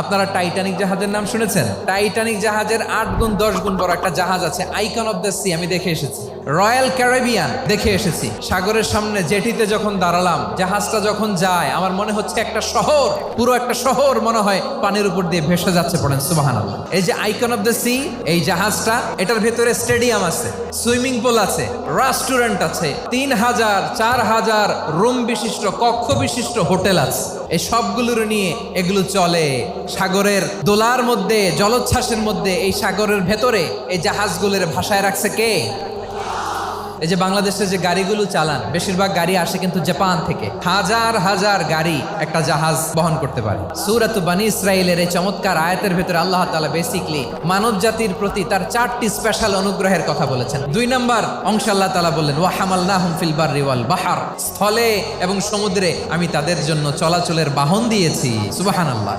আপনারা টাইটানিক জাহাজের নাম শুনেছেন? টাইটানিক জাহাজের 8 গুণ 10 গুণ বড় একটা জাহাজ আছে, আইকন অফ দ্য সি, আমি দেখে এসেছি। রয়্যাল ক্যারিবিয়ান দেখে এসেছি। সাগরের সামনে জেটিতে যখন দাঁড়ালাম, জাহাজটা যখন যায়, আমার মনে হচ্ছে একটা শহর, পুরো একটা শহর মনে হয় পানির উপর দিয়ে ভেসে যাচ্ছে। পড়েন সুবহানাল্লাহ। এই যে আইকন অফ দ্য সি, এই জাহাজটা, এটার ভেতরে স্টেডিয়াম আছে, সুইমিং পুল আছে, রেস্টুরেন্ট আছে, 3000 4000 রুম বিশিষ্ট, কক্ষ বিশিষ্ট হোটেল আছে। এই সবগুলোর নিয়ে এগুলো চলে সাগরের দোলার মধ্যে, জলোচ্ছ্বাসের মধ্যে। এই সাগরের ভেতরে এই জাহাজগুলোর ভাষায় রাখছে কে? এই যে বাংলাদেশে যে গাড়িগুলো চালান, বেশিরভাগ গাড়ি আসে কিন্তু জাপান থেকে। হাজার হাজার গাড়ি একটা জাহাজ বহন করতে পারে। সূরাত বনী ইসরাইলের এই চমৎকার আয়াতের ভেতরে আল্লাহ তাআলা বেসিকলি মানব জাতির প্রতি তার 4টি স্পেশাল অনুগ্রহের কথা বলেছেন। 2 নম্বর অংশে আল্লাহ তাআলা বললেন, ওয়া হামালনাহুম ফিল বাররি ওয়াল বাহর, স্থলে এবং সমুদ্রে আমি তাদের জন্য চলাচলের বাহন দিয়েছি। সুবহানাল্লাহ।